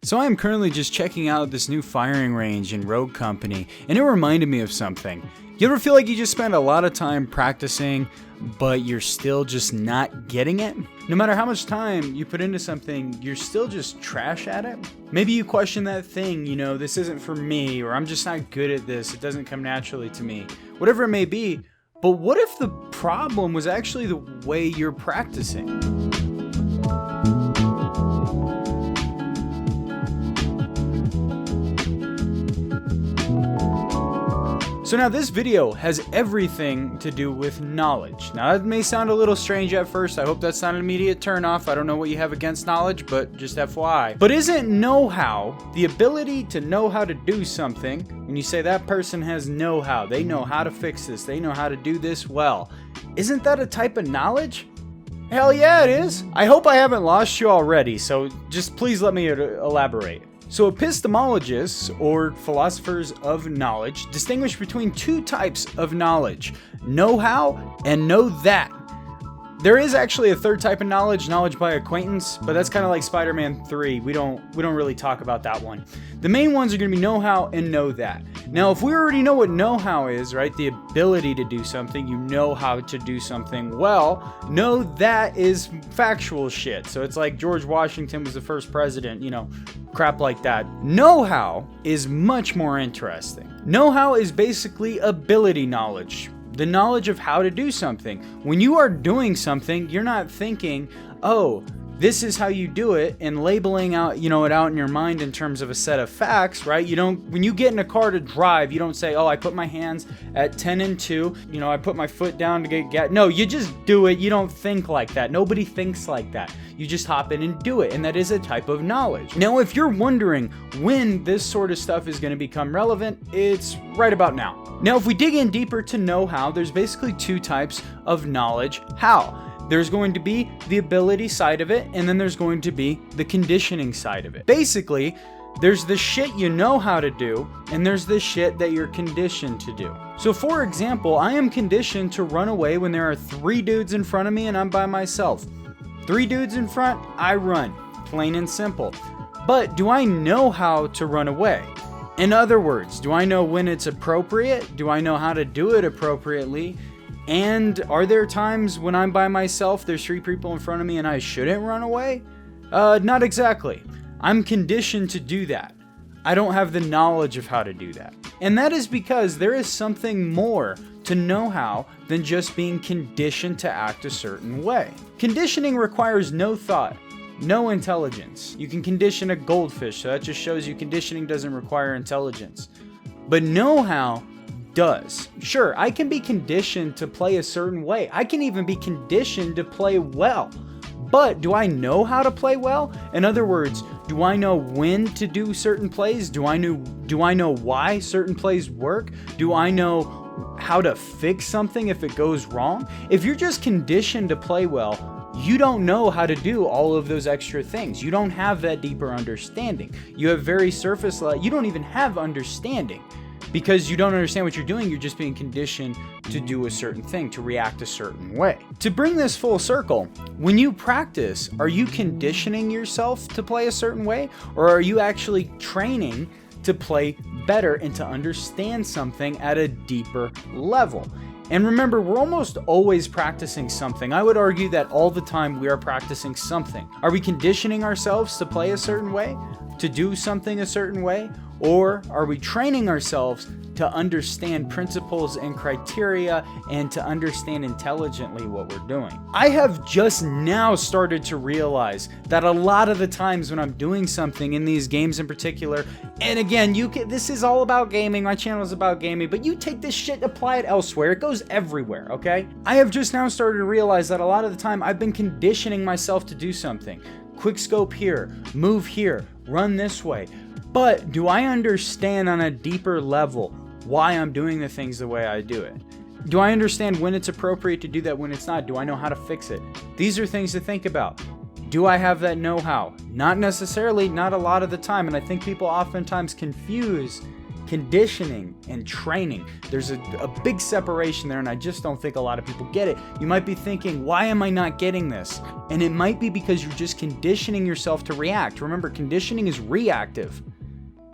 So I am currently just checking out this new firing range in Rogue Company, and it reminded me of something. You ever feel like you just spend a lot of time practicing, but you're still just not getting it? No matter how much time you put into something, you're still just trash at it? Maybe you question that thing, this isn't for me, or I'm just not good at this, it doesn't come naturally to me. Whatever it may be, but what if the problem was actually the way you're practicing? So now this video has everything to do with knowledge. Now that may sound a little strange at first. I hope that's not an immediate turnoff. I don't know what you have against knowledge, but just FYI. But isn't know-how the ability to know how to do something? When you say that person has know-how, they know how to fix this, they know how to do this well. Isn't that a type of knowledge? Hell yeah, it is. I hope I haven't lost you already, so just please let me elaborate. So epistemologists, or philosophers of knowledge, distinguish between two types of knowledge: know-how and know-that. There is actually a third type of knowledge by acquaintance, but that's kind of like Spider-Man 3. We don't really talk about that one. The main ones are going to be know-how and know-that. Now, if we already know what know-how is, right, the ability to do something, you know how to do something well, know-that is factual shit. So it's like George Washington was the first president, crap like that. Know-how is much more interesting. Know-how is basically ability knowledge. The knowledge of how to do something. When you are doing something, you're not thinking, oh, this is how you do it, and labeling out, it out in your mind in terms of a set of facts, right? When you get in a car to drive, you don't say, oh, I put my hands at 10 and 2, I put my foot down to get gas. No, you just do it. You don't think like that. Nobody thinks like that. You just hop in and do it, and that is a type of knowledge. Now, if you're wondering when this sort of stuff is going to become relevant, it's right about now. Now, if we dig in deeper to know-how, there's basically two types of knowledge. How? There's going to be the ability side of it, and then there's going to be the conditioning side of it. Basically, there's the shit you know how to do, and there's the shit that you're conditioned to do. So for example, I am conditioned to run away when there are 3 dudes in front of me and I'm by myself. 3 dudes in front, I run. Plain and simple. But do I know how to run away? In other words, do I know when it's appropriate? Do I know how to do it appropriately? And are there times when I'm by myself, there's 3 people in front of me and I shouldn't run away? Not exactly. I'm conditioned to do that. I don't have the knowledge of how to do that. And that is because there is something more to know-how than just being conditioned to act a certain way. Conditioning requires no thought, no intelligence. You can condition a goldfish, so that just shows you conditioning doesn't require intelligence. But know-how does. Sure, I can be conditioned to play a certain way. I can even be conditioned to play well. But do I know how to play well? In other words, do I know when to do certain plays? Do I know why certain plays work? Do I know how to fix something if it goes wrong? If you're just conditioned to play well, you don't know how to do all of those extra things. You don't have that deeper understanding. You have very surface level. You don't even have understanding. Because you don't understand what you're doing, you're just being conditioned to do a certain thing, to react a certain way. To bring this full circle, when you practice, are you conditioning yourself to play a certain way? Or are you actually training to play better and to understand something at a deeper level? And remember, we're almost always practicing something. I would argue that all the time we are practicing something. Are we conditioning ourselves to play a certain way? To do something a certain way? Or are we training ourselves to understand principles and criteria and to understand intelligently what we're doing? I have just now started to realize that a lot of the times when I'm doing something in these games in particular, and again, this is all about gaming, my channel is about gaming, but you take this shit and apply it elsewhere, it goes everywhere, okay? I have just now started to realize that a lot of the time I've been conditioning myself to do something. Quick scope here, move here, run this way. But do I understand on a deeper level why I'm doing the things the way I do it? Do I understand when it's appropriate to do that, when it's not? Do I know how to fix it? These are things to think about. Do I have that know-how? Not necessarily, not a lot of the time. And I think people oftentimes confuse conditioning and training. There's a big separation there, and I just don't think a lot of people get it. You might be thinking, why am I not getting this? And it might be because you're just conditioning yourself to react. Remember, conditioning is reactive.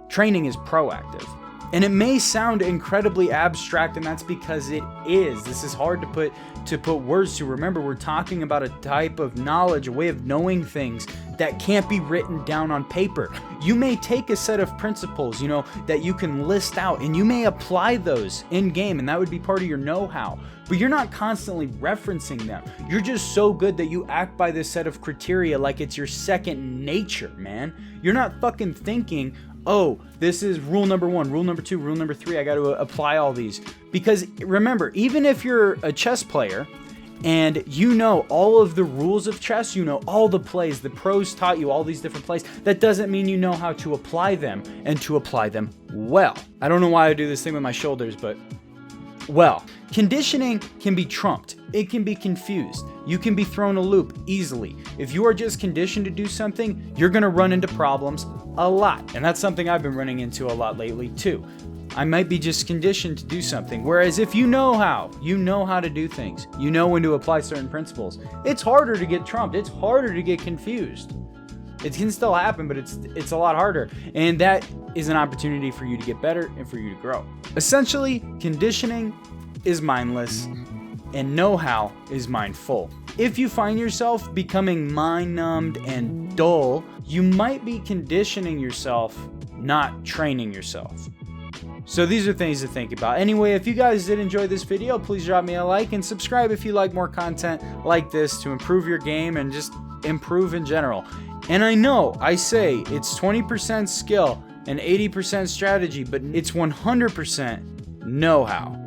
Training is proactive. And it may sound incredibly abstract, and that's because it is. This is hard to put words to. Remember, we're talking about a type of knowledge, a way of knowing things that can't be written down on paper. You may take a set of principles, that you can list out, and you may apply those in game, and that would be part of your know-how. But you're not constantly referencing them. You're just so good that you act by this set of criteria like it's your second nature, man. You're not fucking thinking, oh, this is rule number 1, rule number 2, rule number 3, I got to apply all these. Because remember, even if you're a chess player and you know all of the rules of chess, you know all the plays, the pros taught you all these different plays, that doesn't mean you know how to apply them and to apply them well. I don't know why I do this thing with my shoulders, but well, conditioning can be trumped. It can be confused. You can be thrown a loop easily. If you are just conditioned to do something, you're going to run into problems a lot. And that's something I've been running into a lot lately too. I might be just conditioned to do something. Whereas if you know how to do things, you know when to apply certain principles, it's harder to get trumped. It's harder to get confused. It can still happen, but it's a lot harder. And that is an opportunity for you to get better and for you to grow. Essentially, conditioning is mindless and know-how is mindful. If you find yourself becoming mind-numbed and dull, you might be conditioning yourself, not training yourself. So these are things to think about. Anyway, if you guys did enjoy this video, please drop me a like and subscribe if you like more content like this to improve your game and just improve in general. And I know I say it's 20% skill and 80% strategy, but it's 100% know-how.